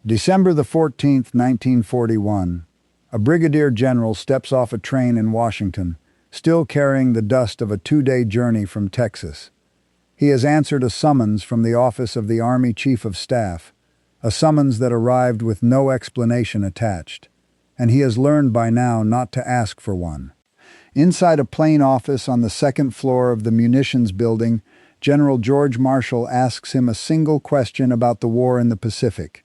December the 14th, 1941. A brigadier general steps off a train in Washington, still carrying the dust of a two-day journey from Texas. He has answered a summons from the office of the Army Chief of Staff, a summons that arrived with no explanation attached, and he has learned by now not to ask for one. Inside a plain office on the second floor of the munitions building, General George Marshall asks him a single question about the war in the Pacific,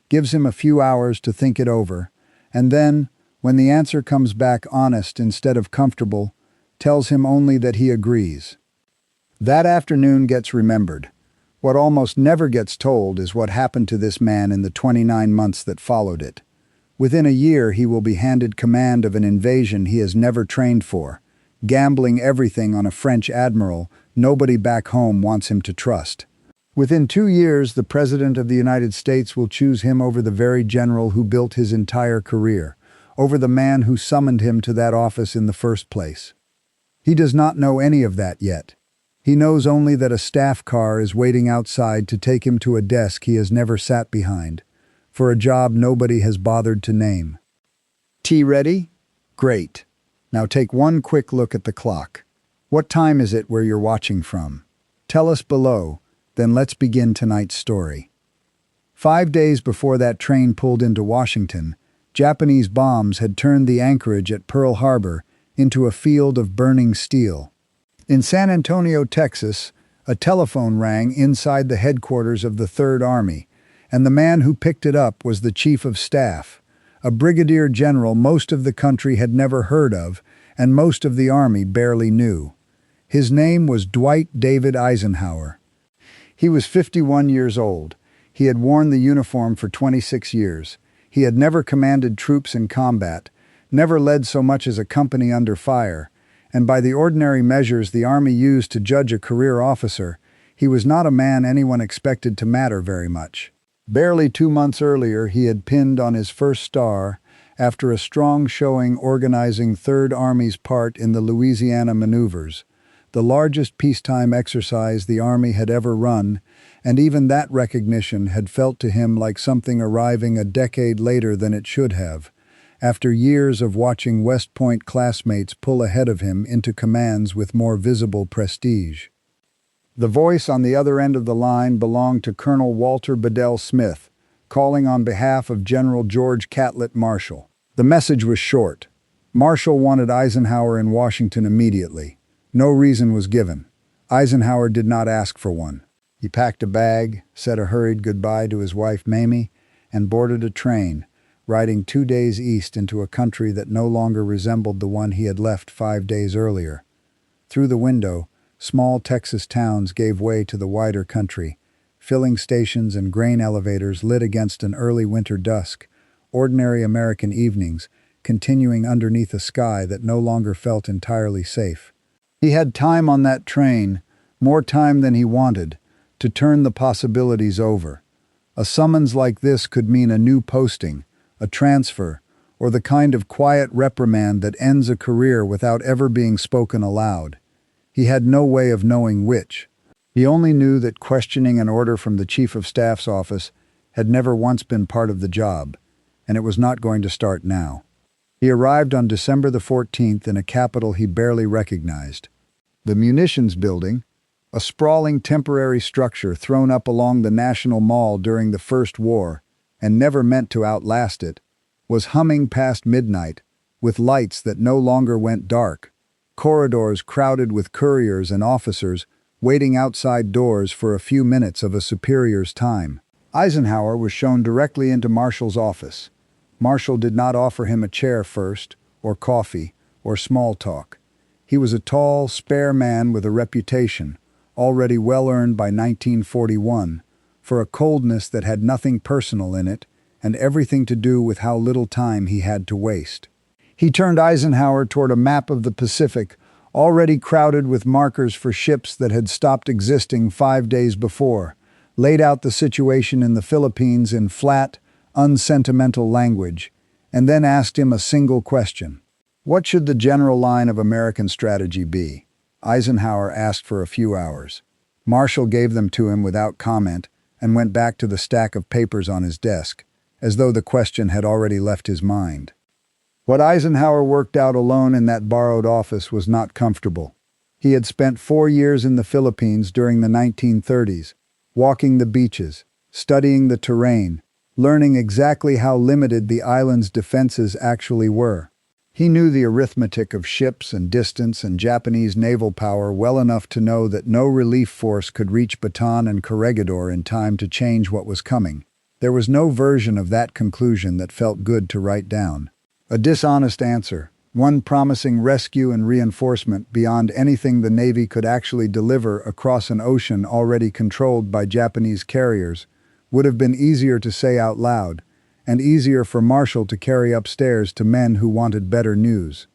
gives him a few hours to think it over, and then, when the answer comes back honest instead of comfortable, tells him only that he agrees. That afternoon gets remembered. What almost never gets told is what happened to this man in the 29 months that followed it. Within a year, he will be handed command of an invasion he has never trained for, gambling everything on a French admiral nobody back home wants him to trust. Within 2 years, the President of the United States will choose him over the very general who built his entire career, over the man who summoned him to that office in the first place. He does not know any of that yet. He knows only that a staff car is waiting outside to take him to a desk he has never sat behind, for a job nobody has bothered to name. Tea ready? Great. Now take one quick look at the clock. What time is it where you're watching from? Tell us below, then let's begin tonight's story. 5 days before that train pulled into Washington, Japanese bombs had turned the anchorage at Pearl Harbor into a field of burning steel. In San Antonio, Texas, a telephone rang inside the headquarters of the Third Army, and the man who picked it up was the Chief of Staff, a brigadier general most of the country had never heard of and most of the Army barely knew. His name was Dwight David Eisenhower. He was 51 years old. He had worn the uniform for 26 years. He had never commanded troops in combat, never led so much as a company under fire, and by the ordinary measures the Army used to judge a career officer, he was not a man anyone expected to matter very much. Barely 2 months earlier, he had pinned on his first star after a strong showing organizing Third Army's part in the Louisiana maneuvers, the largest peacetime exercise the Army had ever run, and even that recognition had felt to him like something arriving a decade later than it should have, after years of watching West Point classmates pull ahead of him into commands with more visible prestige. The voice on the other end of the line belonged to Colonel Walter Bedell Smith, calling on behalf of General George Catlett Marshall. The message was short. Marshall wanted Eisenhower in Washington immediately. No reason was given. Eisenhower did not ask for one. He packed a bag, said a hurried goodbye to his wife Mamie, and boarded a train, riding 2 days east into a country that no longer resembled the one he had left 5 days earlier. Through the window, small Texas towns gave way to the wider country, filling stations and grain elevators lit against an early winter dusk, ordinary American evenings continuing underneath a sky that no longer felt entirely safe. He had time on that train, more time than he wanted, to turn the possibilities over. A summons like this could mean a new posting, a transfer, or the kind of quiet reprimand that ends a career without ever being spoken aloud. He had no way of knowing which. He only knew that questioning an order from the Chief of Staff's office had never once been part of the job, and it was not going to start now. He arrived on December the 14th in a capital he barely recognized. The munitions building, a sprawling temporary structure thrown up along the National Mall during the First War and never meant to outlast it, was humming past midnight with lights that no longer went dark, corridors crowded with couriers and officers waiting outside doors for a few minutes of a superior's time. Eisenhower was shown directly into Marshall's office. Marshall did not offer him a chair first, or coffee, or small talk. He was a tall, spare man with a reputation, already well earned by 1941, for a coldness that had nothing personal in it and everything to do with how little time he had to waste. He turned Eisenhower toward a map of the Pacific, already crowded with markers for ships that had stopped existing 5 days before, laid out the situation in the Philippines in flat, unsentimental language, and then asked him a single question. What should the general line of American strategy be? Eisenhower asked for a few hours. Marshall gave them to him without comment and went back to the stack of papers on his desk. as though the question had already left his mind. What Eisenhower worked out alone in that borrowed office was not comfortable. He had spent 4 years in the Philippines during the 1930s, walking the beaches, studying the terrain, learning exactly how limited the island's defenses actually were. He knew the arithmetic of ships and distance and Japanese naval power well enough to know that no relief force could reach Patton and Corregidor in time to change what was coming. There was no version of that conclusion that felt good to write down. A dishonest answer, one promising rescue and reinforcement beyond anything the Navy could actually deliver across an ocean already controlled by Japanese carriers, would have been easier to say out loud, and easier for Marshall to carry upstairs to men who wanted better news.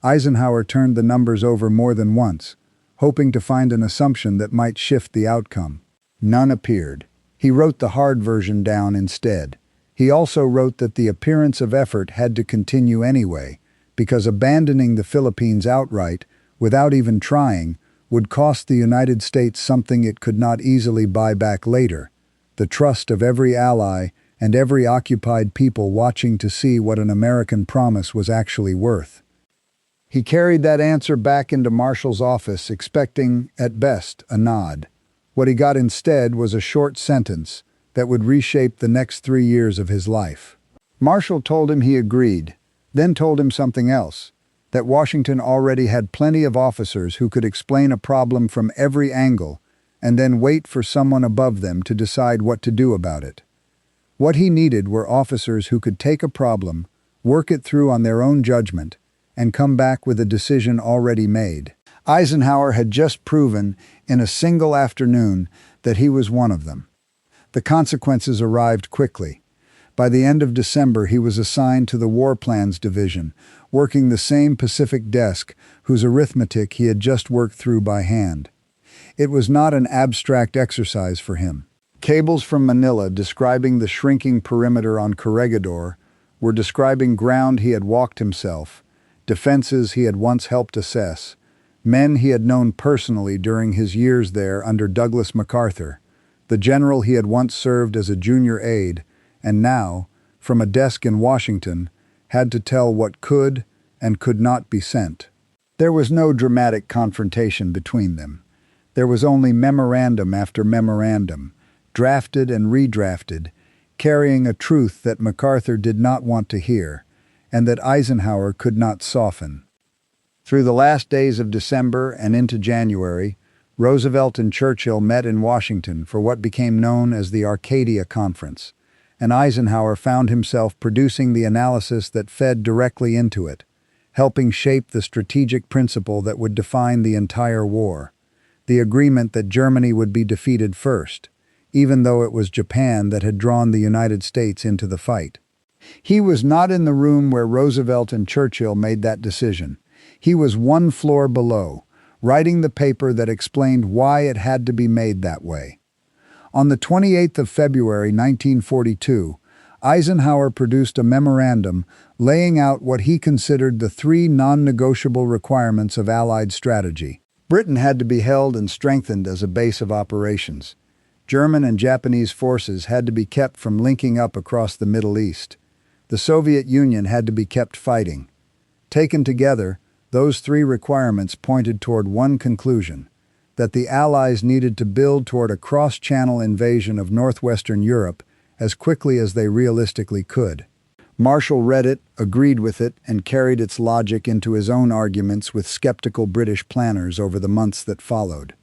Eisenhower turned the numbers over more than once, hoping to find an assumption that might shift the outcome. None appeared. He wrote the hard version down instead. He also wrote that the appearance of effort had to continue anyway, because abandoning the Philippines outright, without even trying, would cost the United States something it could not easily buy back later: the trust of every ally and every occupied people watching to see what an American promise was actually worth. He carried that answer back into Marshall's office, expecting, at best, a nod. What he got instead was a short sentence that would reshape the next 3 years of his life. Marshall told him he agreed, then told him something else: that Washington already had plenty of officers who could explain a problem from every angle and then wait for someone above them to decide what to do about it. What he needed were officers who could take a problem, work it through on their own judgment, and come back with a decision already made. Eisenhower had just proven in a single afternoon that he was one of them. The consequences arrived quickly. By the end of December, he was assigned to the War Plans Division, working the same Pacific desk whose arithmetic he had just worked through by hand. It was not an abstract exercise for him. Cables from Manila describing the shrinking perimeter on Corregidor were describing ground he had walked himself, defenses he had once helped assess, men he had known personally during his years there under Douglas MacArthur, the general he had once served as a junior aide, and now, from a desk in Washington, had to tell what could and could not be sent. There was no dramatic confrontation between them. There was only memorandum after memorandum, drafted and redrafted, carrying a truth that MacArthur did not want to hear, and that Eisenhower could not soften. Through the last days of December and into January, Roosevelt and Churchill met in Washington for what became known as the Arcadia Conference, and Eisenhower found himself producing the analysis that fed directly into it, helping shape the strategic principle that would define the entire war: the agreement that Germany would be defeated first, even though it was Japan that had drawn the United States into the fight. He was not in the room where Roosevelt and Churchill made that decision. He was one floor below, writing the paper that explained why it had to be made that way. On the 28th of February 1942, Eisenhower produced a memorandum laying out what he considered the 3 non-negotiable requirements of Allied strategy. Britain had to be held and strengthened as a base of operations. German and Japanese forces had to be kept from linking up across the Middle East. The Soviet Union had to be kept fighting. Taken together, those 3 requirements pointed toward one conclusion: that the Allies needed to build toward a cross-channel invasion of northwestern Europe as quickly as they realistically could. Marshall read it, agreed with it, and carried its logic into his own arguments with skeptical British planners over the months that followed.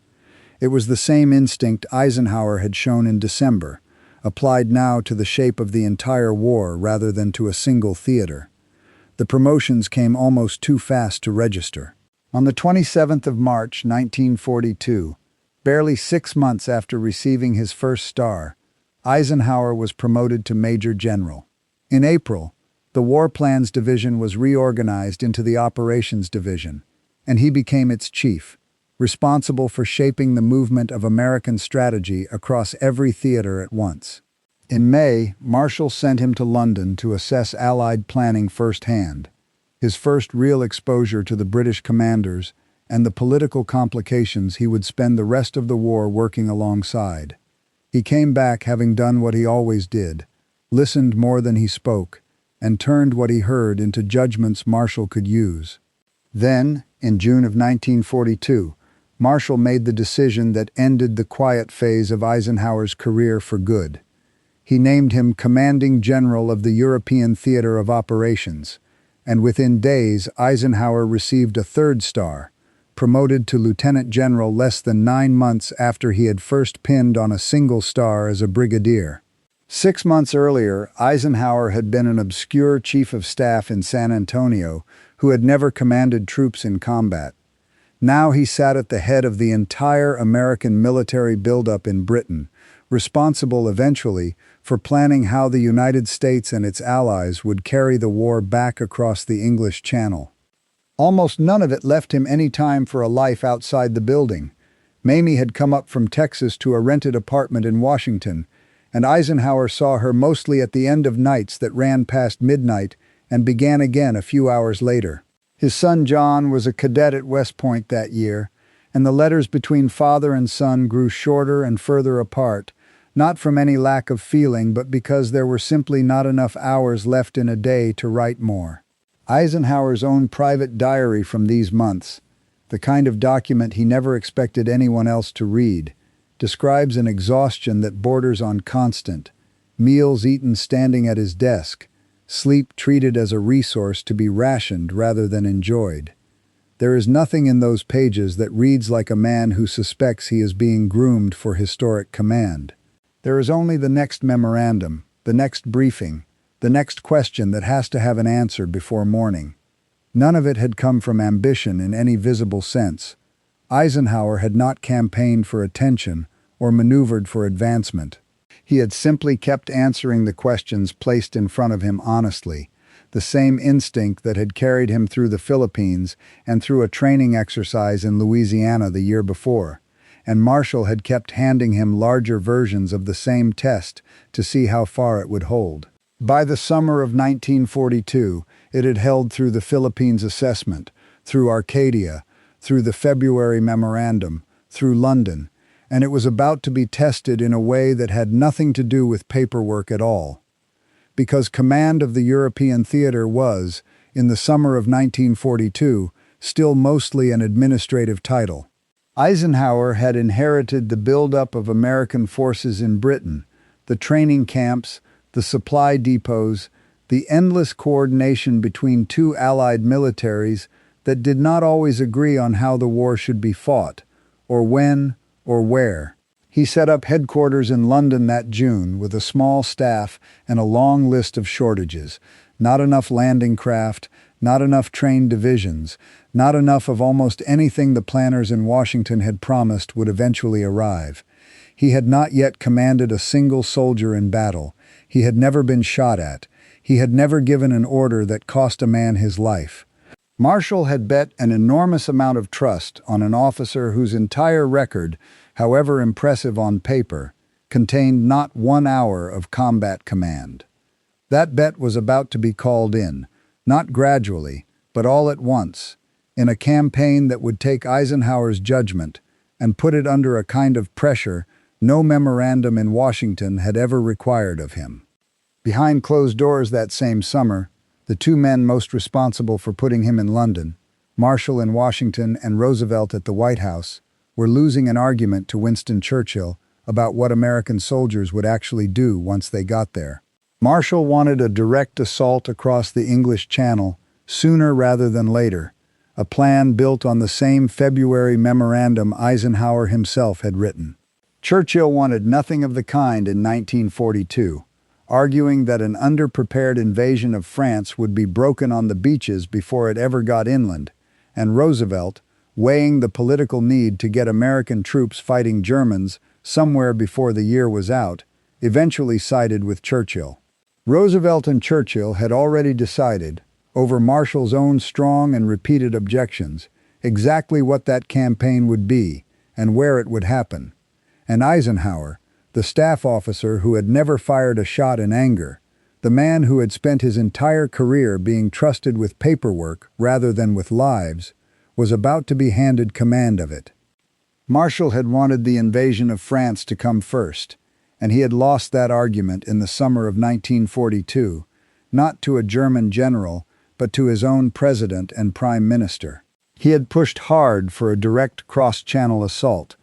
It was the same instinct Eisenhower had shown in December, applied now to the shape of the entire war rather than to a single theater. The promotions came almost too fast to register. On the 27th of March, 1942, barely 6 months after receiving his first star, Eisenhower was promoted to Major General. In April, the War Plans Division was reorganized into the Operations Division, and he became its chief, responsible for shaping the movement of American strategy across every theater at once. In May, Marshall sent him to London to assess Allied planning firsthand, his first real exposure to the British commanders and the political complications he would spend the rest of the war working alongside. He came back having done what he always did: listened more than he spoke, and turned what he heard into judgments Marshall could use. Then, in June of 1942, Marshall made the decision that ended the quiet phase of Eisenhower's career for good. He named him Commanding General of the European Theater of Operations, and within days Eisenhower received a third star, promoted to Lieutenant General less than 9 months after he had first pinned on a single star as a brigadier. 6 months earlier, Eisenhower had been an obscure chief of staff in San Antonio who had never commanded troops in combat. Now he sat at the head of the entire American military buildup in Britain, responsible eventually for planning how the United States and its allies would carry the war back across the English Channel. Almost none of it left him any time for a life outside the building. Mamie had come up from Texas to a rented apartment in Washington, and Eisenhower saw her mostly at the end of nights that ran past midnight and began again a few hours later. His son John was a cadet at West Point that year, and the letters between father and son grew shorter and further apart, not from any lack of feeling, but because there were simply not enough hours left in a day to write more. Eisenhower's own private diary from these months, the kind of document he never expected anyone else to read, describes an exhaustion that borders on constant, meals eaten standing at his desk, sleep treated as a resource to be rationed rather than enjoyed. There is nothing in those pages that reads like a man who suspects he is being groomed for historic command. There is only the next memorandum, the next briefing, the next question that has to have an answer before morning. None of it had come from ambition in any visible sense. Eisenhower had not campaigned for attention or maneuvered for advancement. He had simply kept answering the questions placed in front of him honestly, the same instinct that had carried him through the Philippines and through a training exercise in Louisiana the year before, and Marshall had kept handing him larger versions of the same test to see how far it would hold. By the summer of 1942, it had held through the Philippines assessment, through Arcadia, through the February memorandum, through London, and it was about to be tested in a way that had nothing to do with paperwork at all. Because command of the European theater was, in the summer of 1942, still mostly an administrative title. Eisenhower had inherited the buildup of American forces in Britain, the training camps, the supply depots, the endless coordination between two Allied militaries that did not always agree on how the war should be fought, or when, or where. He set up headquarters in London that June with a small staff and a long list of shortages. Not enough landing craft, not enough trained divisions, not enough of almost anything the planners in Washington had promised would eventually arrive. He had not yet commanded a single soldier in battle. He had never been shot at. He had never given an order that cost a man his life. Marshall had bet an enormous amount of trust on an officer whose entire record, however impressive on paper, contained not 1 hour of combat command. That bet was about to be called in, not gradually, but all at once, in a campaign that would take Eisenhower's judgment and put it under a kind of pressure no memorandum in Washington had ever required of him. Behind closed doors that same summer, the two men most responsible for putting him in London, Marshall in Washington and Roosevelt at the White House, were losing an argument to Winston Churchill about what American soldiers would actually do once they got there. Marshall wanted a direct assault across the English Channel sooner rather than later, a plan built on the same February memorandum Eisenhower himself had written. Churchill wanted nothing of the kind in 1942, arguing that an underprepared invasion of France would be broken on the beaches before it ever got inland, and Roosevelt, weighing the political need to get American troops fighting Germans somewhere before the year was out, eventually sided with Churchill. Roosevelt and Churchill had already decided, over Marshall's own strong and repeated objections, exactly what that campaign would be and where it would happen. And Eisenhower, the staff officer who had never fired a shot in anger, the man who had spent his entire career being trusted with paperwork rather than with lives, was about to be handed command of it. Marshall had wanted the invasion of France to come first, and he had lost that argument in the summer of 1942, not to a German general, but to his own president and prime minister. He had pushed hard for a direct cross-channel assault,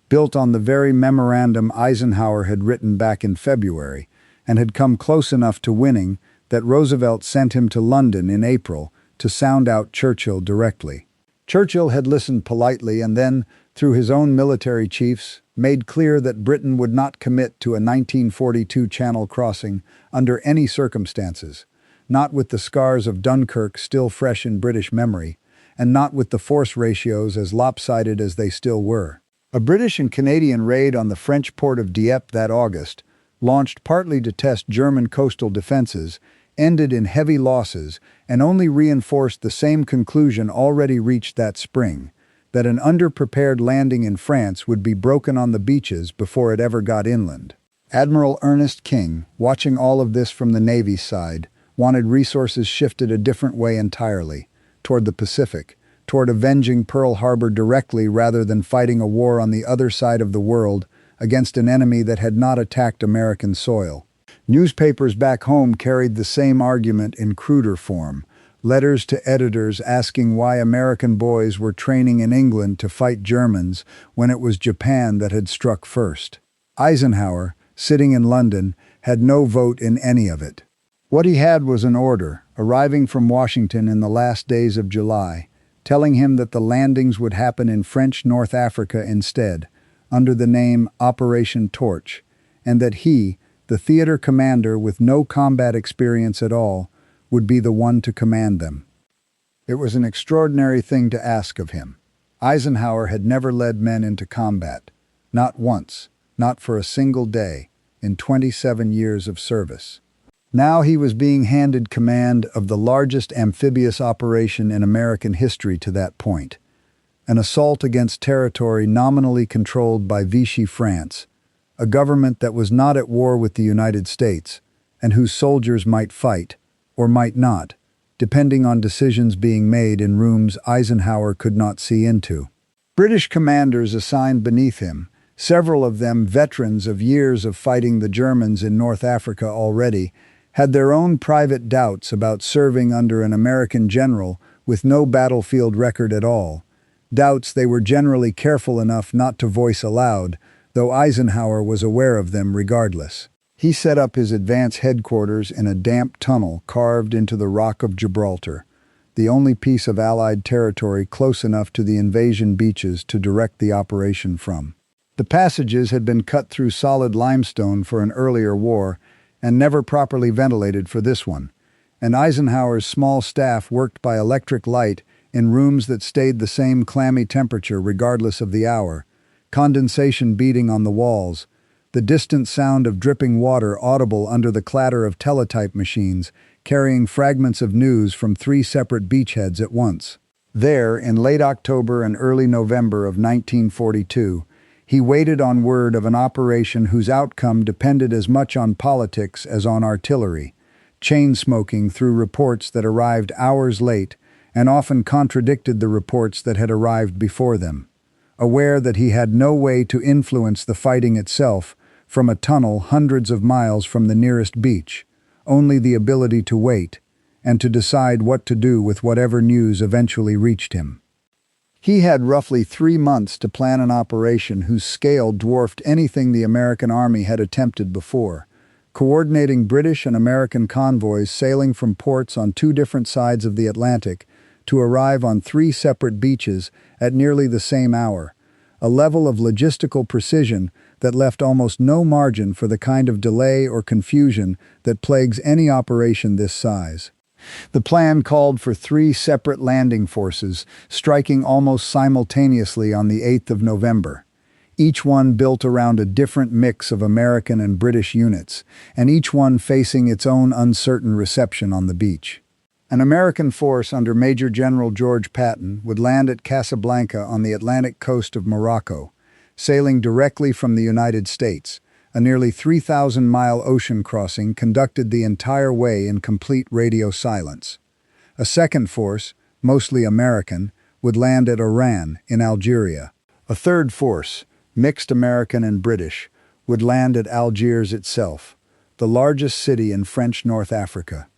built on the very memorandum Eisenhower had written back in February, and had come close enough to winning that Roosevelt sent him to London in April to sound out Churchill directly. Churchill had listened politely and then, through his own military chiefs, made clear that Britain would not commit to a 1942 Channel crossing under any circumstances, not with the scars of Dunkirk still fresh in British memory, and not with the force ratios as lopsided as they still were. A British and Canadian raid on the French port of Dieppe that August, launched partly to test German coastal defenses, ended in heavy losses and only reinforced the same conclusion already reached that spring, that an underprepared landing in France would be broken on the beaches before it ever got inland. Admiral Ernest King, watching all of this from the Navy's side, wanted resources shifted a different way entirely, toward the Pacific, toward avenging Pearl Harbor directly rather than fighting a war on the other side of the world against an enemy that had not attacked American soil. Newspapers back home carried the same argument in cruder form, letters to editors asking why American boys were training in England to fight Germans when it was Japan that had struck first. Eisenhower, sitting in London, had no vote in any of it. What he had was an order, arriving from Washington in the last days of July, telling him that the landings would happen in French North Africa instead, under the name Operation Torch, and that he, the theater commander with no combat experience at all, would be the one to command them. It was an extraordinary thing to ask of him. Eisenhower had never led men into combat, not once, not for a single day, in 27 years of service. Now he was being handed command of the largest amphibious operation in American history to that point, an assault against territory nominally controlled by Vichy France, a government that was not at war with the United States, and whose soldiers might fight, or might not, depending on decisions being made in rooms Eisenhower could not see into. British commanders assigned beneath him, several of them veterans of years of fighting the Germans in North Africa already, had their own private doubts about serving under an American general with no battlefield record at all, doubts they were generally careful enough not to voice aloud, though Eisenhower was aware of them regardless. He set up his advance headquarters in a damp tunnel carved into the Rock of Gibraltar, the only piece of Allied territory close enough to the invasion beaches to direct the operation from. The passages had been cut through solid limestone for an earlier war and never properly ventilated for this one, and Eisenhower's small staff worked by electric light in rooms that stayed the same clammy temperature regardless of the hour, condensation beating on the walls, the distant sound of dripping water audible under the clatter of teletype machines carrying fragments of news from 3 separate beachheads at once. There, in late October and early November of 1942, he waited on word of an operation whose outcome depended as much on politics as on artillery, chain-smoking through reports that arrived hours late and often contradicted the reports that had arrived before them. Aware that he had no way to influence the fighting itself from a tunnel hundreds of miles from the nearest beach, only the ability to wait and to decide what to do with whatever news eventually reached him. He had roughly 3 months to plan an operation whose scale dwarfed anything the American Army had attempted before, coordinating British and American convoys sailing from ports on 2 different sides of the Atlantic to arrive on 3 separate beaches at nearly the same hour, a level of logistical precision that left almost no margin for the kind of delay or confusion that plagues any operation this size. The plan called for 3 separate landing forces, striking almost simultaneously on the 8th of November, each one built around a different mix of American and British units, and each one facing its own uncertain reception on the beach. An American force under Major General George Patton would land at Casablanca on the Atlantic coast of Morocco, sailing directly from the United States. A nearly 3,000-mile ocean crossing conducted the entire way in complete radio silence. A second force, mostly American, would land at Oran in Algeria. A third force, mixed American and British, would land at Algiers itself, the largest city in French North Africa.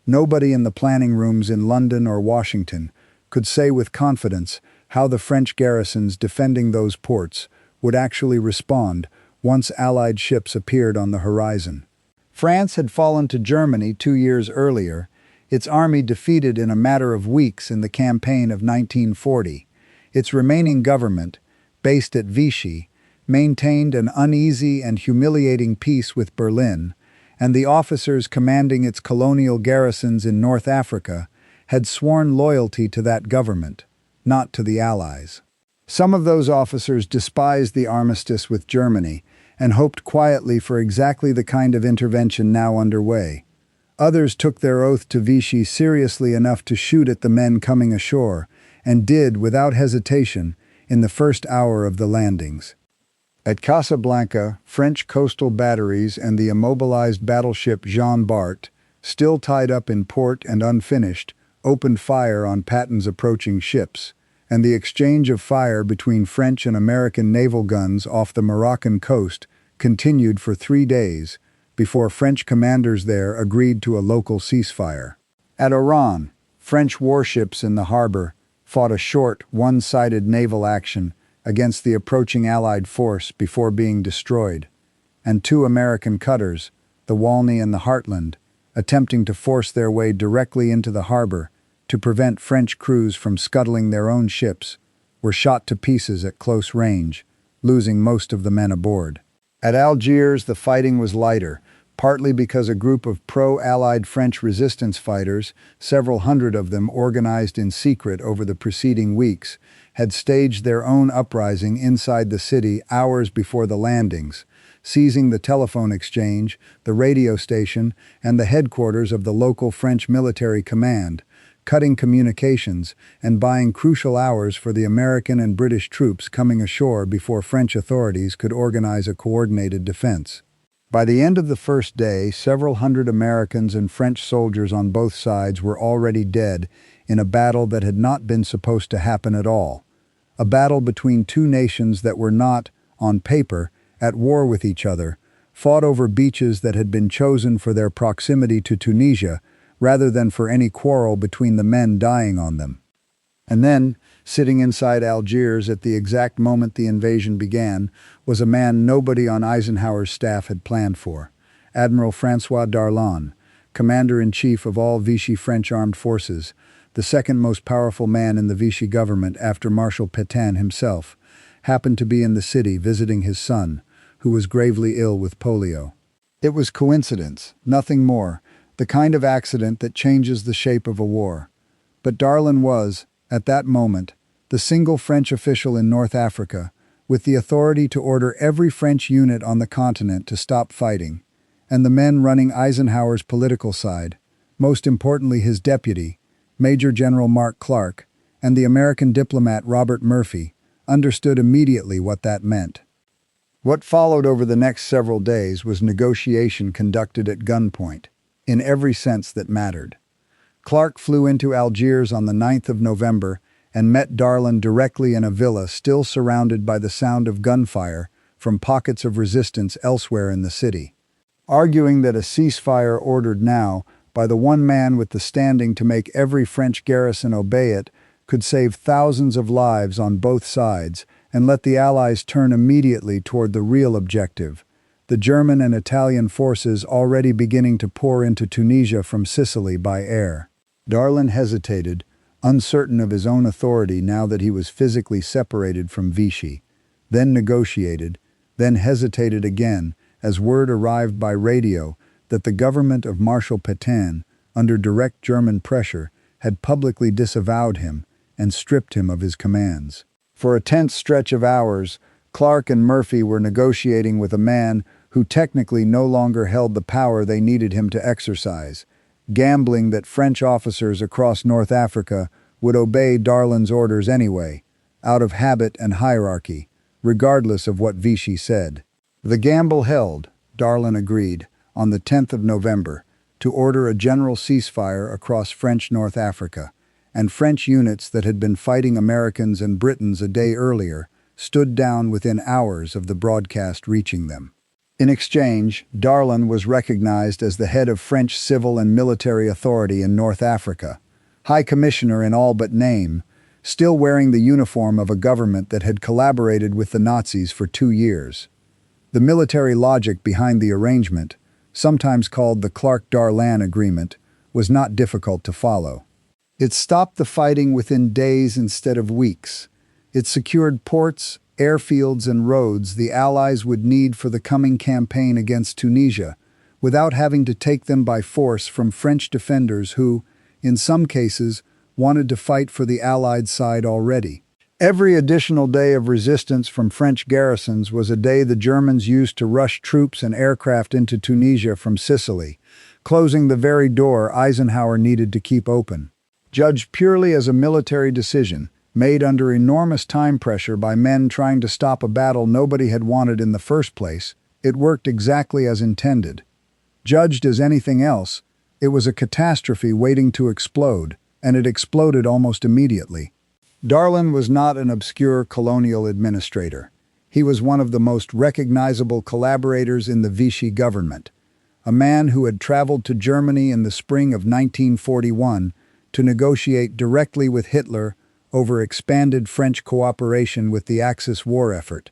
Nobody in the planning rooms in London or Washington could say with confidence how the French garrisons defending those ports would actually respond once Allied ships appeared on the horizon. France had fallen to Germany 2 years earlier, its army defeated in a matter of weeks in the campaign of 1940. Its remaining government, based at Vichy, maintained an uneasy and humiliating peace with Berlin, and the officers commanding its colonial garrisons in North Africa had sworn loyalty to that government, not to the Allies. Some of those officers despised the armistice with Germany and hoped quietly for exactly the kind of intervention now underway. Others took their oath to Vichy seriously enough to shoot at the men coming ashore, and did without hesitation in the first hour of the landings. At Casablanca, French coastal batteries and the immobilized battleship Jean Bart, still tied up in port and unfinished, opened fire on Patton's approaching ships, and the exchange of fire between French and American naval guns off the Moroccan coast continued for 3 days before French commanders there agreed to a local ceasefire. At Oran, French warships in the harbor fought a short, one-sided naval action against the approaching Allied force before being destroyed, and 2 American cutters, the Walney and the Heartland, attempting to force their way directly into the harbor to prevent French crews from scuttling their own ships, were shot to pieces at close range, losing most of the men aboard. At Algiers, the fighting was lighter, partly because a group of pro-Allied French resistance fighters, several hundred of them organized in secret over the preceding weeks, had staged their own uprising inside the city hours before the landings, seizing the telephone exchange, the radio station, and the headquarters of the local French military command, cutting communications and buying crucial hours for the American and British troops coming ashore before French authorities could organize a coordinated defense. By the end of the first day, several hundred Americans and French soldiers on both sides were already dead in a battle that had not been supposed to happen at all. A battle between 2 nations that were not, on paper, at war with each other, fought over beaches that had been chosen for their proximity to Tunisia rather than for any quarrel between the men dying on them. And then, sitting inside Algiers at the exact moment the invasion began, was a man nobody on Eisenhower's staff had planned for, Admiral François Darlan, Commander-in-Chief of all Vichy French armed forces, the second most powerful man in the Vichy government after Marshal Patton himself, happened to be in the city visiting his son, who was gravely ill with polio. It was coincidence, nothing more, the kind of accident that changes the shape of a war. But Darlan was, at that moment, the single French official in North Africa with the authority to order every French unit on the continent to stop fighting, and the men running Eisenhower's political side, most importantly his deputy, Major General Mark Clark, and the American diplomat Robert Murphy, understood immediately what that meant. What followed over the next several days was negotiation conducted at gunpoint, in every sense that mattered. Clark flew into Algiers on the 9th of November and met Darlan directly in a villa still surrounded by the sound of gunfire from pockets of resistance elsewhere in the city. Arguing that a ceasefire ordered now by the one man with the standing to make every French garrison obey it could save thousands of lives on both sides and let the Allies turn immediately toward the real objective, the German and Italian forces already beginning to pour into Tunisia from Sicily by air. Darlan hesitated, uncertain of his own authority now that he was physically separated from Vichy, then negotiated, then hesitated again as word arrived by radio that the government of Marshal Patton, under direct German pressure, had publicly disavowed him and stripped him of his commands. For a tense stretch of hours, Clark and Murphy were negotiating with a man who technically no longer held the power they needed him to exercise, gambling that French officers across North Africa would obey Darlan's orders anyway, out of habit and hierarchy, regardless of what Vichy said. The gamble held, Darlan agreed, on the 10th of November, to order a general ceasefire across French North Africa, and French units that had been fighting Americans and Britons a day earlier stood down within hours of the broadcast reaching them. In exchange, Darlan was recognized as the head of French civil and military authority in North Africa, High Commissioner in all but name, still wearing the uniform of a government that had collaborated with the Nazis for 2 years. The military logic behind the arrangement, sometimes called the Clark-Darlan Agreement, was not difficult to follow. It stopped the fighting within days instead of weeks. It secured ports, airfields, and roads the Allies would need for the coming campaign against Tunisia, without having to take them by force from French defenders who, in some cases, wanted to fight for the Allied side already. Every additional day of resistance from French garrisons was a day the Germans used to rush troops and aircraft into Tunisia from Sicily, closing the very door Eisenhower needed to keep open. Judged purely as a military decision, made under enormous time pressure by men trying to stop a battle nobody had wanted in the first place, it worked exactly as intended. Judged as anything else, it was a catastrophe waiting to explode, and it exploded almost immediately. Darlan was not an obscure colonial administrator. He was one of the most recognizable collaborators in the Vichy government, a man who had traveled to Germany in the spring of 1941 to negotiate directly with Hitler over expanded French cooperation with the Axis war effort,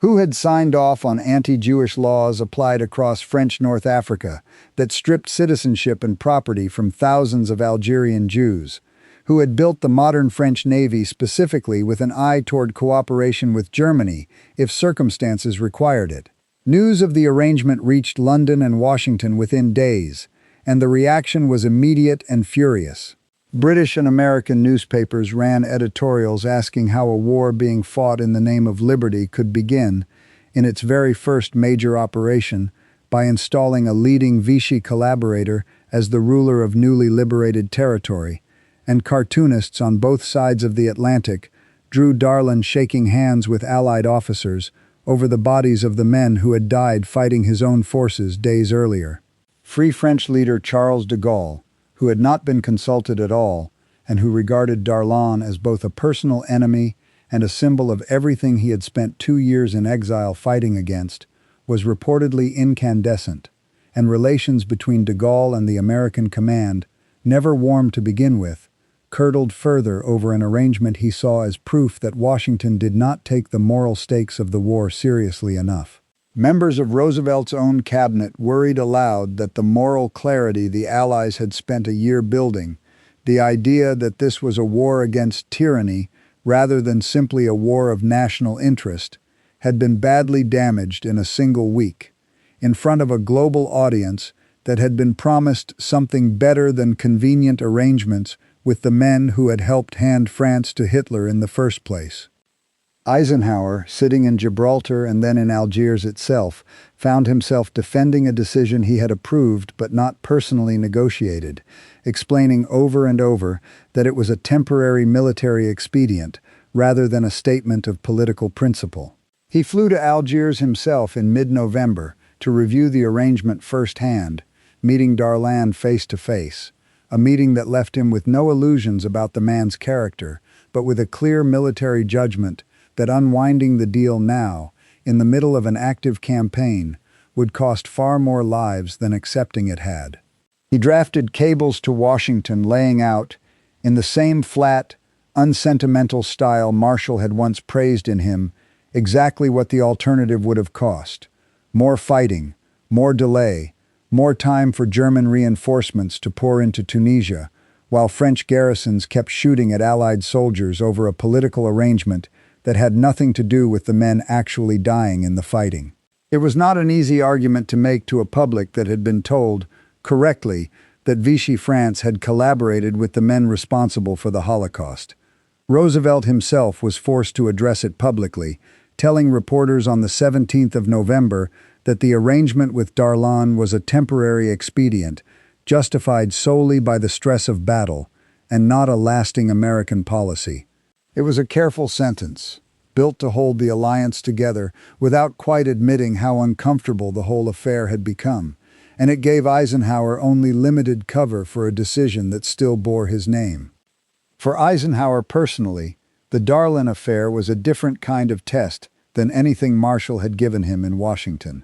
who had signed off on anti-Jewish laws applied across French North Africa that stripped citizenship and property from thousands of Algerian Jews, who had built the modern French Navy specifically with an eye toward cooperation with Germany if circumstances required it. News of the arrangement reached London and Washington within days, and the reaction was immediate and furious. British and American newspapers ran editorials asking how a war being fought in the name of liberty could begin, in its very first major operation, by installing a leading Vichy collaborator as the ruler of newly liberated territory, and cartoonists on both sides of the Atlantic drew Darlan shaking hands with Allied officers over the bodies of the men who had died fighting his own forces days earlier. Free French leader Charles de Gaulle, who had not been consulted at all, and who regarded Darlan as both a personal enemy and a symbol of everything he had spent 2 years in exile fighting against, was reportedly incandescent, and relations between de Gaulle and the American command, never warm to begin with, curdled further over an arrangement he saw as proof that Washington did not take the moral stakes of the war seriously enough. Members of Roosevelt's own cabinet worried aloud that the moral clarity the Allies had spent a year building, the idea that this was a war against tyranny rather than simply a war of national interest, had been badly damaged in a single week, in front of a global audience that had been promised something better than convenient arrangements with the men who had helped hand France to Hitler in the first place. Eisenhower, sitting in Gibraltar and then in Algiers itself, found himself defending a decision he had approved but not personally negotiated, explaining over and over that it was a temporary military expedient rather than a statement of political principle. He flew to Algiers himself in mid-November to review the arrangement firsthand, meeting Darlan face to face, a meeting that left him with no illusions about the man's character, but with a clear military judgment that unwinding the deal now, in the middle of an active campaign, would cost far more lives than accepting it had. He drafted cables to Washington laying out, in the same flat, unsentimental style Marshall had once praised in him, exactly what the alternative would have cost: more fighting, more delay, more time for German reinforcements to pour into Tunisia, while French garrisons kept shooting at Allied soldiers over a political arrangement that had nothing to do with the men actually dying in the fighting. It was not an easy argument to make to a public that had been told, correctly, that Vichy France had collaborated with the men responsible for the Holocaust. Roosevelt himself was forced to address it publicly, telling reporters on the 17th of November that the arrangement with Darlan was a temporary expedient, justified solely by the stress of battle, and not a lasting American policy. It was a careful sentence, built to hold the alliance together without quite admitting how uncomfortable the whole affair had become, and it gave Eisenhower only limited cover for a decision that still bore his name. For Eisenhower personally, the Darlan affair was a different kind of test than anything Marshall had given him in Washington.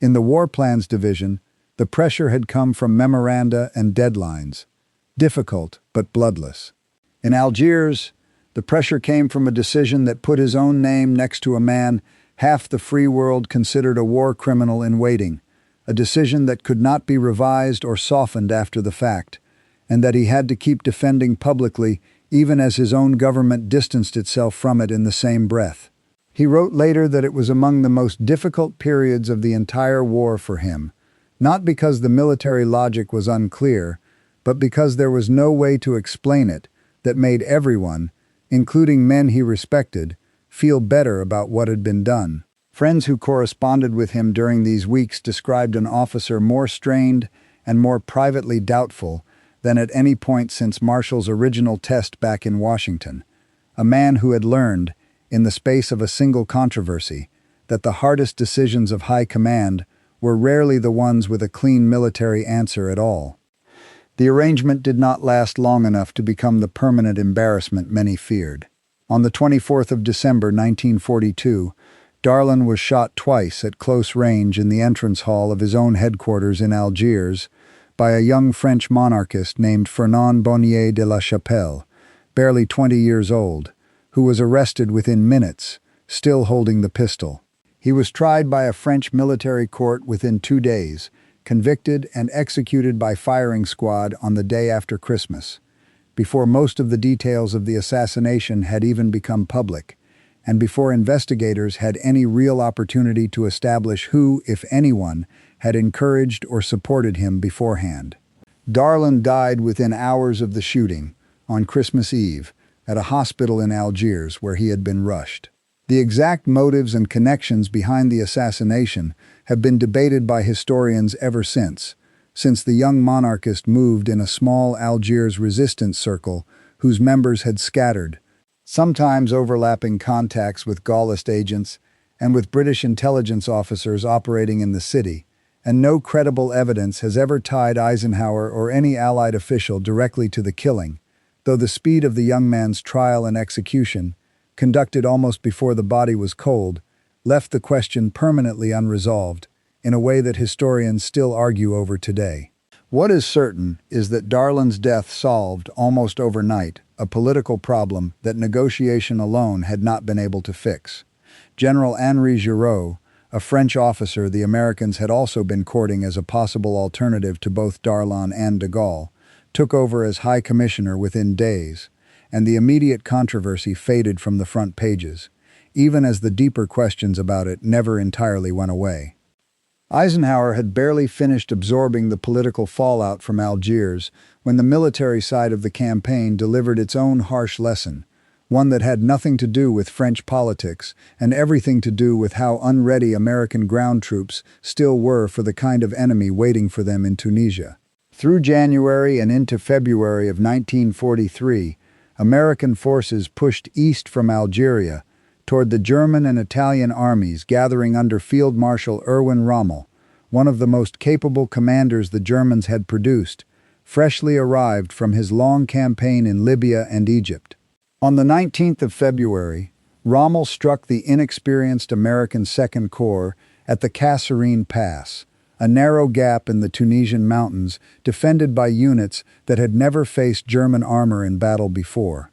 In the War Plans Division, the pressure had come from memoranda and deadlines, difficult but bloodless. In Algiers, the pressure came from a decision that put his own name next to a man half the free world considered a war criminal in waiting, a decision that could not be revised or softened after the fact, and that he had to keep defending publicly even as his own government distanced itself from it in the same breath. He wrote later that it was among the most difficult periods of the entire war for him, not because the military logic was unclear, but because there was no way to explain it that made everyone, including men he respected, feel better about what had been done. Friends who corresponded with him during these weeks described an officer more strained and more privately doubtful than at any point since Marshall's original test back in Washington, a man who had learned, in the space of a single controversy, that the hardest decisions of high command were rarely the ones with a clean military answer at all. The arrangement did not last long enough to become the permanent embarrassment many feared. On the 24th of December 1942, Darlan was shot twice at close range in the entrance hall of his own headquarters in Algiers by a young French monarchist named Fernand Bonnier de la Chapelle, barely 20 years old, who was arrested within minutes, still holding the pistol. He was tried by a French military court within 2 days, convicted and executed by firing squad on the day after Christmas, before most of the details of the assassination had even become public, and before investigators had any real opportunity to establish who, if anyone, had encouraged or supported him beforehand. Darlan died within hours of the shooting, on Christmas Eve, at a hospital in Algiers where he had been rushed. The exact motives and connections behind the assassination have been debated by historians ever since the young monarchist moved in a small Algiers resistance circle whose members had scattered, sometimes overlapping contacts with Gaullist agents and with British intelligence officers operating in the city, and no credible evidence has ever tied Eisenhower or any Allied official directly to the killing, though the speed of the young man's trial and execution, conducted almost before the body was cold, left the question permanently unresolved, in a way that historians still argue over today. What is certain is that Darlan's death solved, almost overnight, a political problem that negotiation alone had not been able to fix. General Henri Giraud, a French officer the Americans had also been courting as a possible alternative to both Darlan and de Gaulle, took over as High Commissioner within days, and the immediate controversy faded from the front pages, even as the deeper questions about it never entirely went away. Eisenhower had barely finished absorbing the political fallout from Algiers when the military side of the campaign delivered its own harsh lesson, one that had nothing to do with French politics and everything to do with how unready American ground troops still were for the kind of enemy waiting for them in Tunisia. Through January and into February of 1943, American forces pushed east from Algeria toward the German and Italian armies gathering under Field Marshal Erwin Rommel, one of the most capable commanders the Germans had produced, freshly arrived from his long campaign in Libya and Egypt. On the 19th of February, Rommel struck the inexperienced American Second Corps at the Kasserine Pass, a narrow gap in the Tunisian mountains defended by units that had never faced German armor in battle before.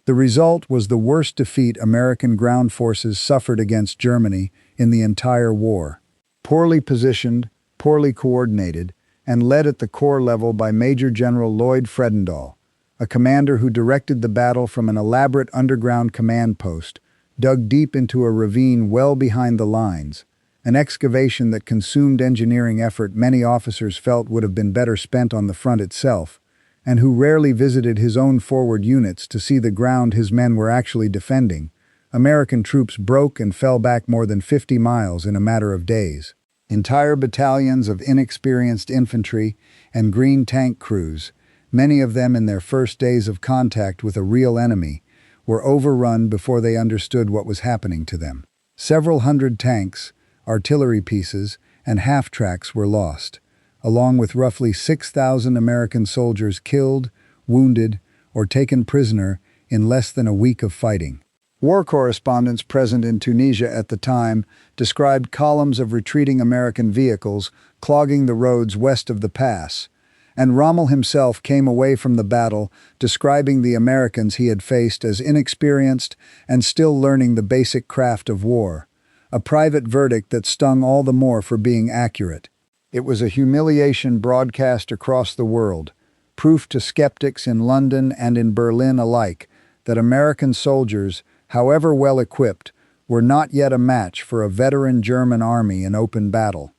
The result was the worst defeat American ground forces suffered against Germany in the entire war. Poorly positioned, poorly coordinated, and led at the corps level by Major General Lloyd Fredendall, a commander who directed the battle from an elaborate underground command post, dug deep into a ravine well behind the lines, an excavation that consumed engineering effort many officers felt would have been better spent on the front itself, and who rarely visited his own forward units to see the ground his men were actually defending. American troops broke and fell back more than 50 miles in a matter of days. Entire battalions of inexperienced infantry and green tank crews, many of them in their first days of contact with a real enemy, were overrun before they understood what was happening to them. Several hundred tanks, artillery pieces, and half-tracks were lost, along with roughly 6,000 American soldiers killed, wounded, or taken prisoner in less than a week of fighting. War correspondents present in Tunisia at the time described columns of retreating American vehicles clogging the roads west of the pass, and Rommel himself came away from the battle describing the Americans he had faced as inexperienced and still learning the basic craft of war, a private verdict that stung all the more for being accurate. It was a humiliation broadcast across the world, proof to skeptics in London and in Berlin alike that American soldiers, however well equipped, were not yet a match for a veteran German army in open battle.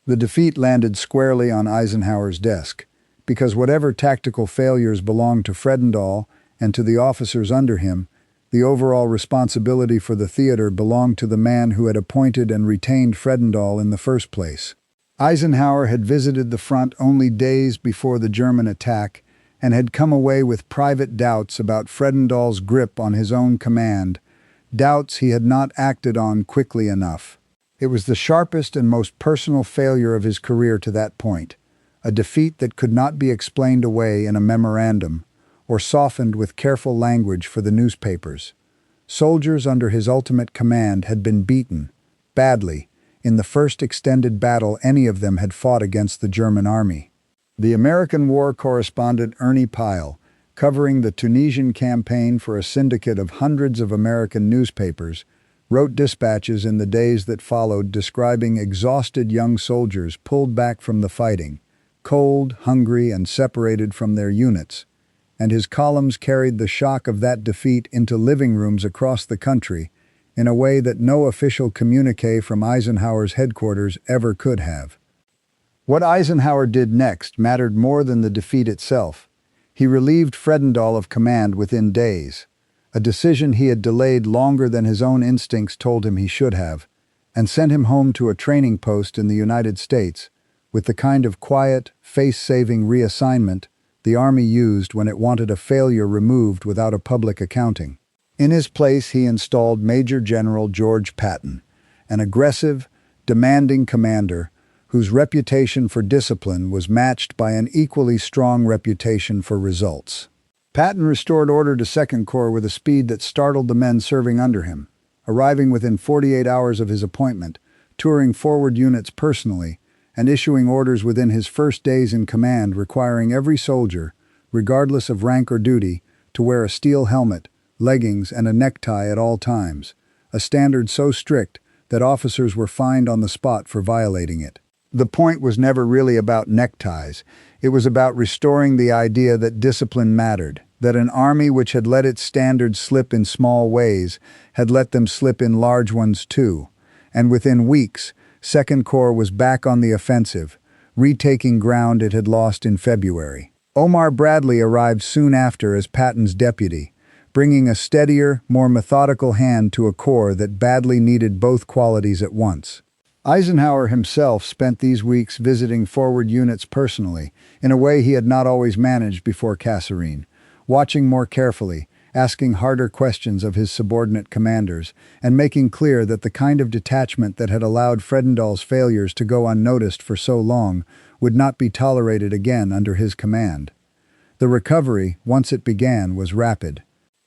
The defeat landed squarely on Eisenhower's desk, because whatever tactical failures belonged to Fredendall and to the officers under him, the overall responsibility for the theater belonged to the man who had appointed and retained Fredendall in the first place. Eisenhower had visited the front only days before the German attack and had come away with private doubts about Fredendall's grip on his own command, doubts he had not acted on quickly enough. It was the sharpest and most personal failure of his career to that point, a defeat that could not be explained away in a memorandum or softened with careful language for the newspapers. Soldiers under his ultimate command had been beaten, badly, in the first extended battle any of them had fought against the German army. The American war correspondent Ernie Pyle, covering the Tunisian campaign for a syndicate of hundreds of American newspapers, wrote dispatches in the days that followed describing exhausted young soldiers pulled back from the fighting, cold, hungry, and separated from their units, and his columns carried the shock of that defeat into living rooms across the country in a way that no official communique from Eisenhower's headquarters ever could have. What Eisenhower did next mattered more than the defeat itself. He relieved Fredendall of command within days, a decision he had delayed longer than his own instincts told him he should have, and sent him home to a training post in the United States with the kind of quiet, face-saving reassignment the Army used when it wanted a failure removed without a public accounting. In his place, he installed Major General George Patton, an aggressive, demanding commander whose reputation for discipline was matched by an equally strong reputation for results. Patton restored order to Second Corps with a speed that startled the men serving under him, arriving within 48 hours of his appointment, touring forward units personally, and issuing orders within his first days in command requiring every soldier, regardless of rank or duty, to wear a steel helmet, leggings, and a necktie at all times, a standard so strict that officers were fined on the spot for violating it. The point was never really about neckties. It was about restoring the idea that discipline mattered, that an army which had let its standards slip in small ways had let them slip in large ones too. And within weeks, Second Corps was back on the offensive, retaking ground it had lost in February. Omar Bradley arrived soon after as Patton's deputy, bringing a steadier, more methodical hand to a corps that badly needed both qualities at once. Eisenhower himself spent these weeks visiting forward units personally, in a way he had not always managed before Kasserine, watching more carefully, asking harder questions of his subordinate commanders, and making clear that the kind of detachment that had allowed Fredendall's failures to go unnoticed for so long would not be tolerated again under his command. The recovery, once it began, was rapid.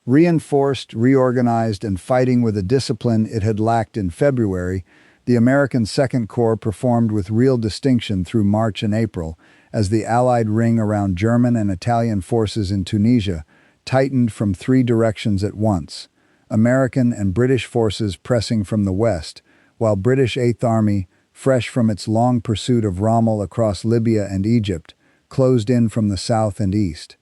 Reinforced, reorganized, and fighting with a discipline it had lacked in February, the American Second Corps performed with real distinction through March and April as the Allied ring around German and Italian forces in Tunisia tightened from three directions at once, American and British forces pressing from the west, while British Eighth Army, fresh from its long pursuit of Rommel across Libya and Egypt, closed in from the south and east.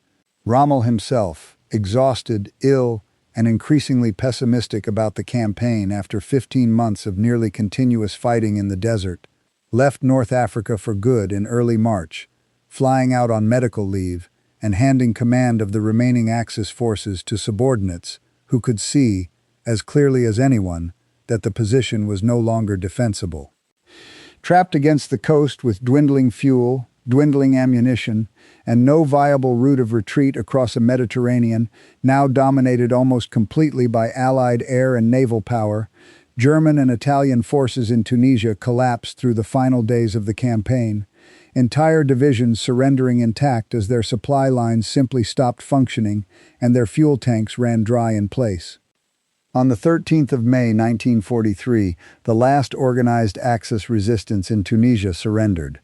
Rommel himself, exhausted, ill, and increasingly pessimistic about the campaign after 15 months of nearly continuous fighting in the desert, left North Africa for good in early March, flying out on medical leave and handing command of the remaining Axis forces to subordinates who could see, as clearly as anyone, that the position was no longer defensible. Trapped against the coast with dwindling fuel, dwindling ammunition, and no viable route of retreat across a Mediterranean now dominated almost completely by Allied air and naval power, German and Italian forces in Tunisia collapsed through the final days of the campaign, entire divisions surrendering intact as their supply lines simply stopped functioning and their fuel tanks ran dry in place. On the 13th of May 1943, the last organized Axis resistance in Tunisia surrendered.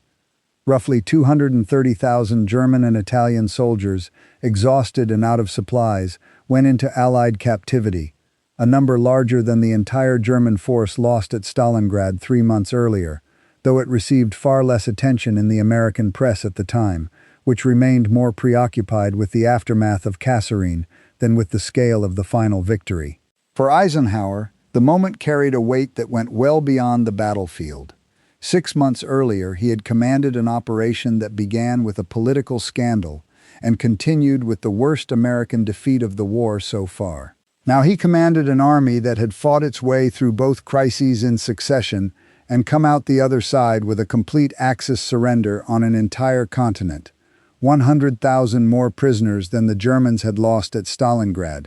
Roughly 230,000 German and Italian soldiers, exhausted and out of supplies, went into Allied captivity, a number larger than the entire German force lost at Stalingrad 3 months earlier, though it received far less attention in the American press at the time, which remained more preoccupied with the aftermath of Kasserine than with the scale of the final victory. For Eisenhower, the moment carried a weight that went well beyond the battlefield. 6 months earlier, he had commanded an operation that began with a political scandal and continued with the worst American defeat of the war so far. Now he commanded an army that had fought its way through both crises in succession and come out the other side with a complete Axis surrender on an entire continent. 100,000 more prisoners than the Germans had lost at Stalingrad,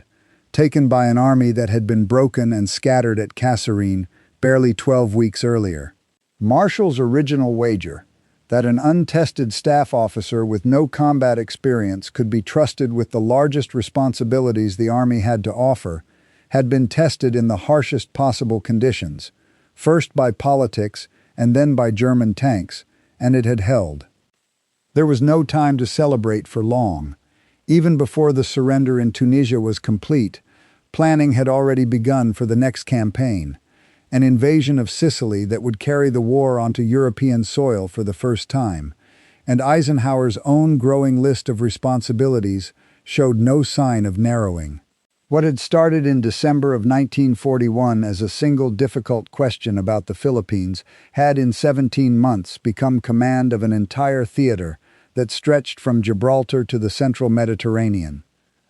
taken by an army that had been broken and scattered at Kasserine barely 12 weeks earlier. Marshall's original wager, that an untested staff officer with no combat experience could be trusted with the largest responsibilities the army had to offer, had been tested in the harshest possible conditions, first by politics and then by German tanks, and it had held. There was no time to celebrate for long. Even before the surrender in Tunisia was complete, planning had already begun for the next campaign, an invasion of Sicily that would carry the war onto European soil for the first time, and Eisenhower's own growing list of responsibilities showed no sign of narrowing. What had started in December of 1941 as a single difficult question about the Philippines had in 17 months become command of an entire theater that stretched from Gibraltar to the central Mediterranean,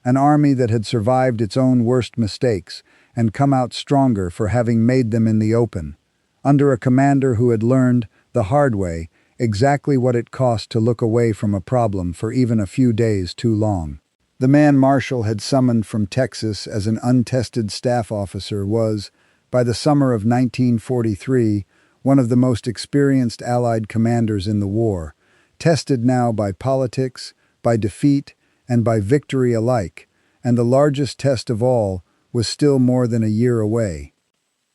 an army that had survived its own worst mistakes and come out stronger for having made them in the open, under a commander who had learned, the hard way, exactly what it cost to look away from a problem for even a few days too long. The man Marshall had summoned from Texas as an untested staff officer was, by the summer of 1943, one of the most experienced Allied commanders in the war, tested now by politics, by defeat, and by victory alike, and the largest test of all was still more than a year away.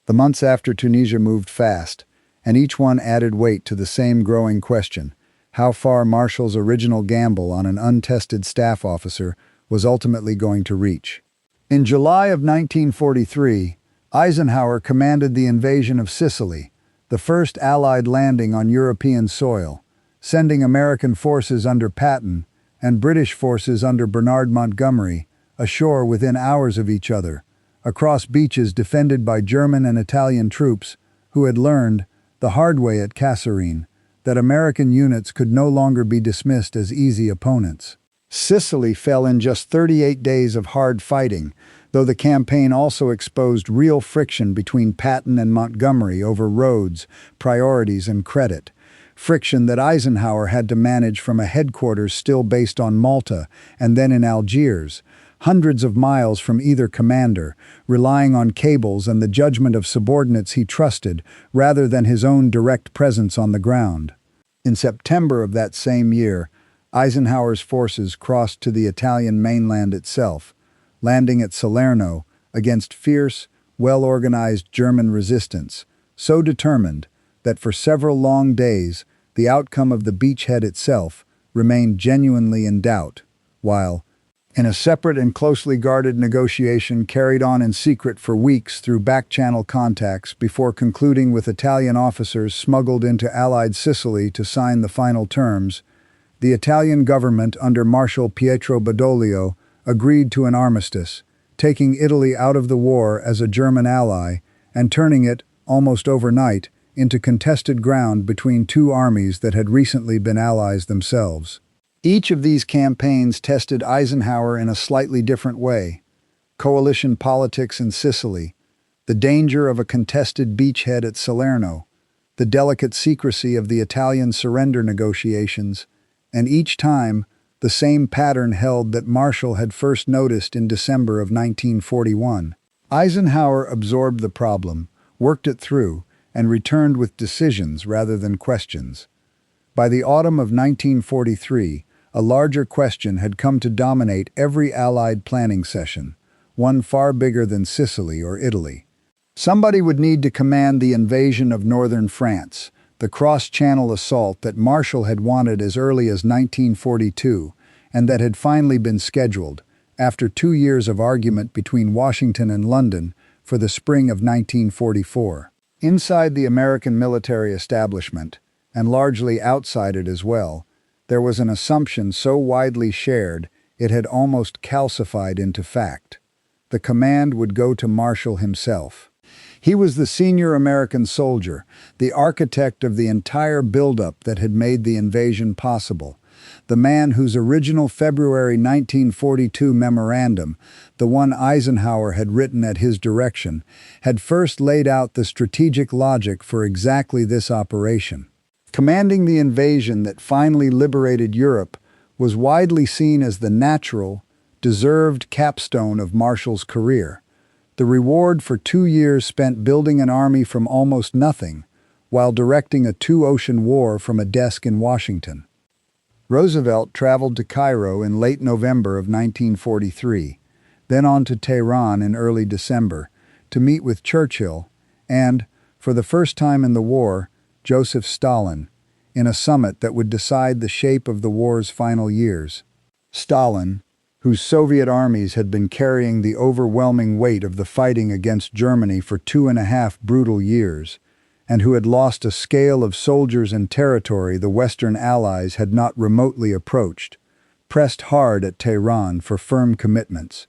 The months after Tunisia moved fast, and each one added weight to the same growing question, how far Marshall's original gamble on an untested staff officer was ultimately going to reach. In July of 1943, Eisenhower commanded the invasion of Sicily, the first Allied landing on European soil, sending American forces under Patton and British forces under Bernard Montgomery ashore within hours of each other, across beaches defended by German and Italian troops who had learned, the hard way at Kasserine, that American units could no longer be dismissed as easy opponents. Sicily fell in just 38 days of hard fighting, though the campaign also exposed real friction between Patton and Montgomery over roads, priorities, and credit. Friction that Eisenhower had to manage from a headquarters still based on Malta and then in Algiers, hundreds of miles from either commander, relying on cables and the judgment of subordinates he trusted rather than his own direct presence on the ground. In September of that same year, Eisenhower's forces crossed to the Italian mainland itself, landing at Salerno against fierce, well-organized German resistance, so determined that for several long days the outcome of the beachhead itself remained genuinely in doubt, while, in a separate and closely guarded negotiation carried on in secret for weeks through back-channel contacts before concluding with Italian officers smuggled into Allied Sicily to sign the final terms, the Italian government under Marshal Pietro Badoglio agreed to an armistice, taking Italy out of the war as a German ally and turning it, almost overnight, into contested ground between two armies that had recently been allies themselves. Each of these campaigns tested Eisenhower in a slightly different way. Coalition politics in Sicily, the danger of a contested beachhead at Salerno, the delicate secrecy of the Italian surrender negotiations, and each time, the same pattern held that Marshall had first noticed in December of 1941. Eisenhower absorbed the problem, worked it through, and returned with decisions rather than questions. By the autumn of 1943, a larger question had come to dominate every Allied planning session. one far bigger than Sicily or Italy. Somebody would need to command the invasion of northern France, the cross-channel assault that Marshall had wanted as early as 1942, and that had finally been scheduled, after 2 years of argument between Washington and London, for the spring of 1944. Inside the American military establishment, and largely outside it as well, there was an assumption so widely shared it had almost calcified into fact. The command would go to Marshall himself. He was the senior American soldier, the architect of the entire buildup that had made the invasion possible, the man whose original February 1942 memorandum, the one Eisenhower had written at his direction, had first laid out the strategic logic for exactly this operation. Commanding the invasion that finally liberated Europe was widely seen as the natural, deserved capstone of Marshall's career, the reward for 2 years spent building an army from almost nothing, while directing a two-ocean war from a desk in Washington. Roosevelt traveled to Cairo in late November of 1943, then on to Tehran in early December, to meet with Churchill and, for the first time in the war, Joseph Stalin, in a summit that would decide the shape of the war's final years. Stalin, whose Soviet armies had been carrying the overwhelming weight of the fighting against Germany for 2.5 brutal years, and who had lost a scale of soldiers and territory the Western Allies had not remotely approached, pressed hard at Tehran for firm commitments,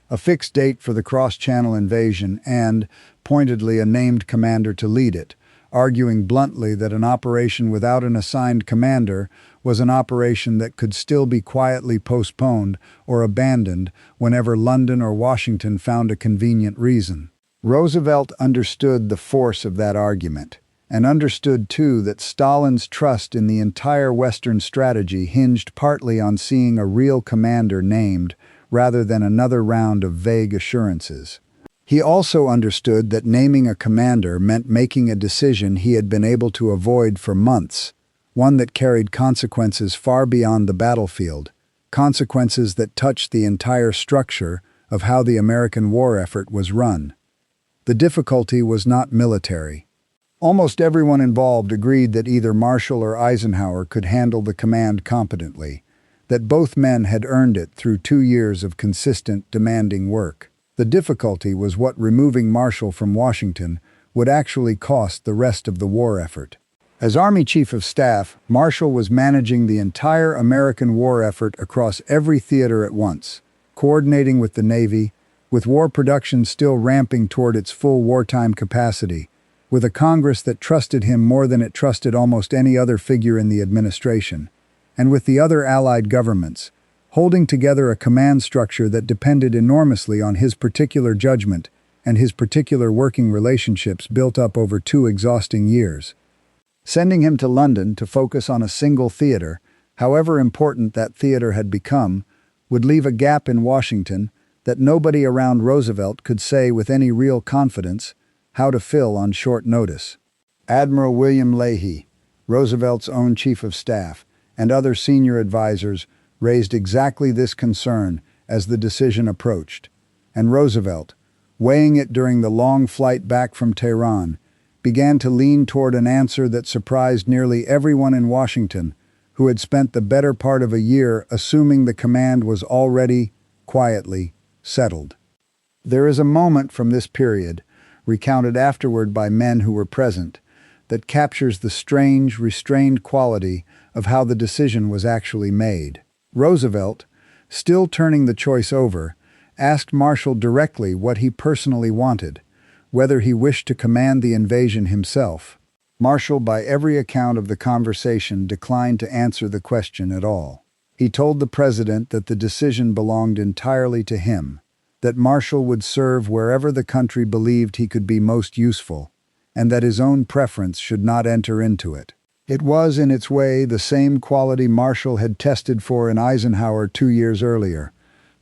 a fixed date for the cross-channel invasion and, pointedly, a named commander to lead it, arguing bluntly that an operation without an assigned commander was an operation that could still be quietly postponed or abandoned whenever London or Washington found a convenient reason. Roosevelt understood the force of that argument, and understood too that Stalin's trust in the entire Western strategy hinged partly on seeing a real commander named, rather than another round of vague assurances. He also understood that naming a commander meant making a decision he had been able to avoid for months, one that carried consequences far beyond the battlefield, consequences that touched the entire structure of how the American war effort was run. The difficulty was not military. Almost everyone involved agreed that either Marshall or Eisenhower could handle the command competently, that both men had earned it through 2 years of consistent, demanding work. The difficulty was what removing Marshall from Washington would actually cost the rest of the war effort. As Army Chief of Staff, Marshall was managing the entire American war effort across every theater at once, coordinating with the Navy, with war production still ramping toward its full wartime capacity, with a Congress that trusted him more than it trusted almost any other figure in the administration, and with the other Allied governments, holding together a command structure that depended enormously on his particular judgment and his particular working relationships built up over 2 exhausting years. Sending him to London to focus on a single theater, however important that theater had become, would leave a gap in Washington that nobody around Roosevelt could say with any real confidence how to fill on short notice. Admiral William Leahy, Roosevelt's own Chief of Staff, and other senior advisors raised exactly this concern as the decision approached, and Roosevelt, weighing it during the long flight back from Tehran, began to lean toward an answer that surprised nearly everyone in Washington who had spent the better part of a year assuming the command was already, quietly, settled. There is a moment from this period, recounted afterward by men who were present, that captures the strange, restrained quality of how the decision was actually made. Roosevelt, still turning the choice over, asked Marshall directly what he personally wanted, whether he wished to command the invasion himself. Marshall, by every account of the conversation, declined to answer the question at all. He told the president that the decision belonged entirely to him, that Marshall would serve wherever the country believed he could be most useful, and that his own preference should not enter into it. It was, in its way, the same quality Marshall had tested for in Eisenhower 2 years earlier,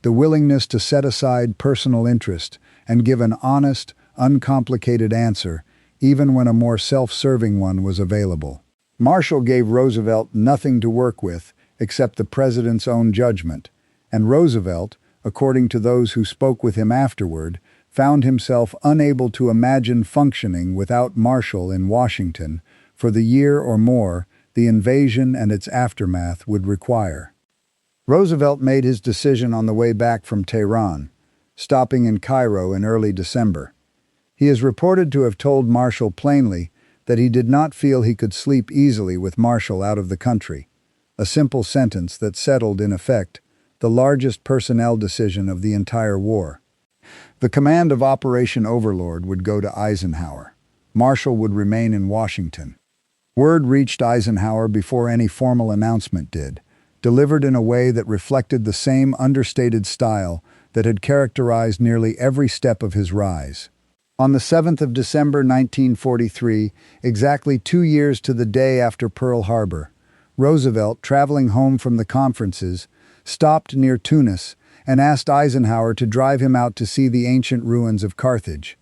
the willingness to set aside personal interest and give an honest, uncomplicated answer, even when a more self-serving one was available. Marshall gave Roosevelt nothing to work with except the president's own judgment, and Roosevelt, according to those who spoke with him afterward, found himself unable to imagine functioning without Marshall in Washington for the year or more the invasion and its aftermath would require. Roosevelt made his decision on the way back from Tehran, stopping in Cairo in early December. He is reported to have told Marshall plainly that he did not feel he could sleep easily with Marshall out of the country, a simple sentence that settled, in effect, the largest personnel decision of the entire war. The command of Operation Overlord would go to Eisenhower. Marshall would remain in Washington. Word reached Eisenhower before any formal announcement did, delivered in a way that reflected the same understated style that had characterized nearly every step of his rise. On the 7th of December 1943, exactly 2 years to the day after Pearl Harbor, Roosevelt, traveling home from the conferences, stopped near Tunis and asked Eisenhower to drive him out to see the ancient ruins of Carthage.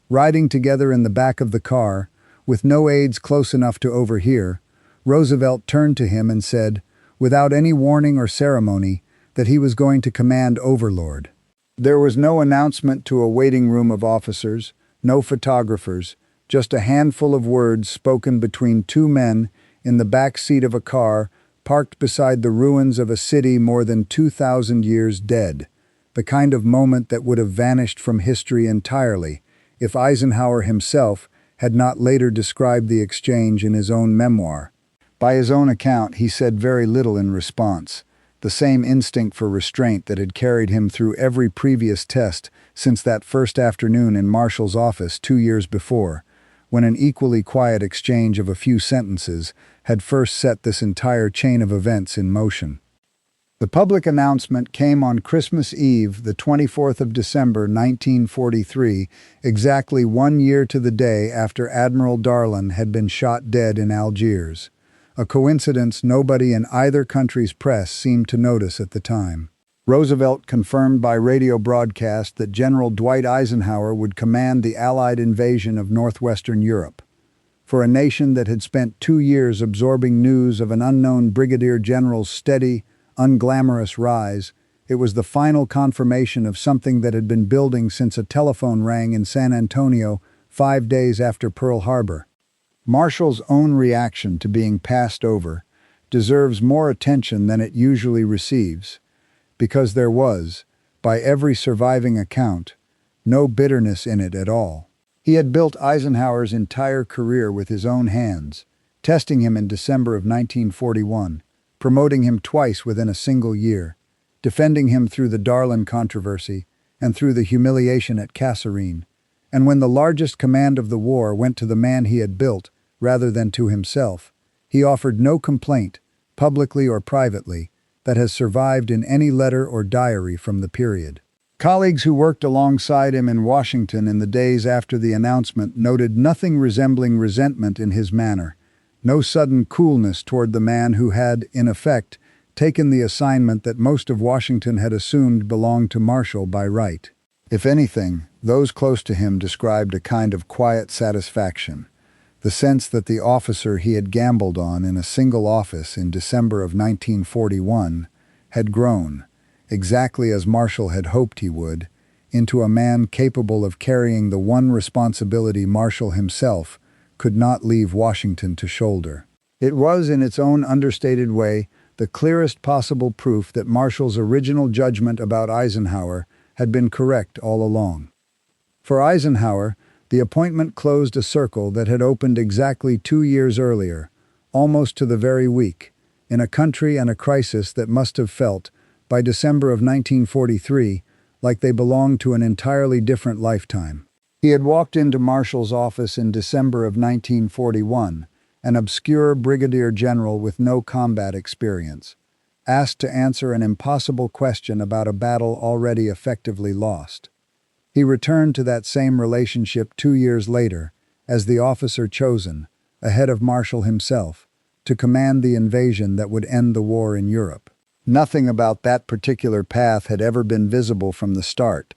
Riding together in the back of the car, with no aides close enough to overhear, Roosevelt turned to him and said, without any warning or ceremony, that he was going to command Overlord. There was no announcement to a waiting room of officers, no photographers, just a handful of words spoken between two men in the back seat of a car parked beside the ruins of a city more than 2,000 years dead, the kind of moment that would have vanished from history entirely if Eisenhower himself had not later described the exchange in his own memoir. By his own account, he said very little in response, the same instinct for restraint that had carried him through every previous test since that first afternoon in Marshall's office 2 years before, when an equally quiet exchange of a few sentences had first set this entire chain of events in motion. The public announcement came on Christmas Eve, the 24th of December, 1943, exactly 1 year to the day after Admiral Darlan had been shot dead in Algiers, a coincidence nobody in either country's press seemed to notice at the time. Roosevelt confirmed by radio broadcast that General Dwight Eisenhower would command the Allied invasion of northwestern Europe. For a nation that had spent 2 years absorbing news of an unknown brigadier general's steady, unglamorous rise, it was the final confirmation of something that had been building since a telephone rang in San Antonio 5 days after Pearl Harbor. Marshall's own reaction to being passed over deserves more attention than it usually receives, because there was, by every surviving account, no bitterness in it at all. He had built Eisenhower's entire career with his own hands, testing him in December of 1941, promoting him twice within a single year, defending him through the Darlan controversy and through the humiliation at Kasserine. And when the largest command of the war went to the man he had built rather than to himself, he offered no complaint, publicly or privately, that has survived in any letter or diary from the period. Colleagues who worked alongside him in Washington in the days after the announcement noted nothing resembling resentment in his manner, no sudden coolness toward the man who had, in effect, taken the assignment that most of Washington had assumed belonged to Marshall by right. If anything, those close to him described a kind of quiet satisfaction, the sense that the officer he had gambled on in a single office in December of 1941 had grown, exactly as Marshall had hoped he would, into a man capable of carrying the one responsibility Marshall himself could not leave Washington to shoulder. It was, in its own understated way, the clearest possible proof that Marshall's original judgment about Eisenhower had been correct all along. For Eisenhower, the appointment closed a circle that had opened exactly 2 years earlier, almost to the very week, in a country and a crisis that must have felt, by December of 1943, like they belonged to an entirely different lifetime. He had walked into Marshall's office in December of 1941, an obscure brigadier general with no combat experience, asked to answer an impossible question about a battle already effectively lost. He returned to that same relationship 2 years later, as the officer chosen, ahead of Marshall himself, to command the invasion that would end the war in Europe. Nothing about that particular path had ever been visible from the start.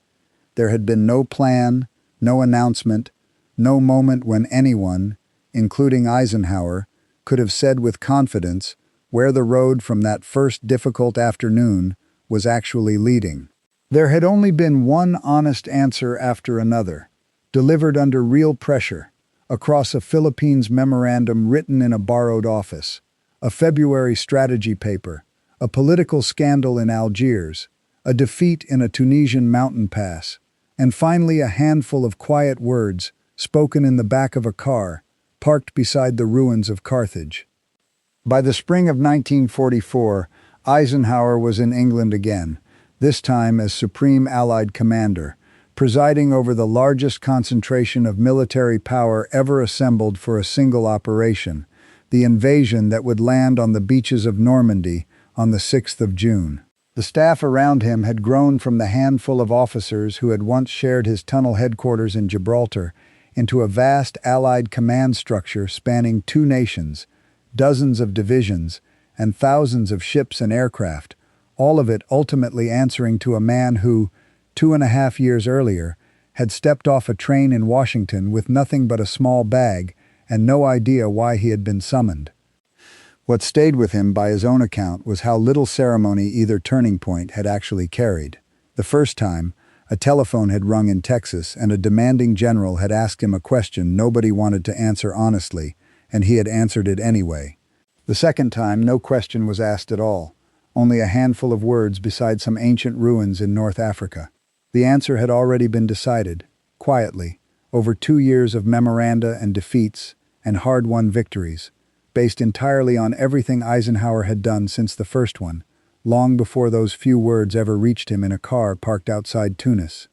There had been no plan, no announcement, no moment when anyone, including Eisenhower, could have said with confidence where the road from that first difficult afternoon was actually leading. There had only been one honest answer after another, delivered under real pressure, across a Philippines memorandum written in a borrowed office, a February strategy paper, a political scandal in Algiers, a defeat in a Tunisian mountain pass, and finally a handful of quiet words spoken in the back of a car, parked beside the ruins of Carthage. By the spring of 1944, Eisenhower was in England again, this time as Supreme Allied Commander, presiding over the largest concentration of military power ever assembled for a single operation, the invasion that would land on the beaches of Normandy on the 6th of June. The staff around him had grown from the handful of officers who had once shared his tunnel headquarters in Gibraltar into a vast Allied command structure spanning 2 nations, dozens of divisions, and thousands of ships and aircraft, all of it ultimately answering to a man who, 2.5 years earlier, had stepped off a train in Washington with nothing but a small bag and no idea why he had been summoned. What stayed with him by his own account was how little ceremony either turning point had actually carried. The first time, a telephone had rung in Texas and a demanding general had asked him a question nobody wanted to answer honestly, and he had answered it anyway. The second time, no question was asked at all, only a handful of words beside some ancient ruins in North Africa. The answer had already been decided, quietly, over 2 years of memoranda and defeats and hard-won victories, based entirely on everything Eisenhower had done since the first one, long before those few words ever reached him in a car parked outside Tunis.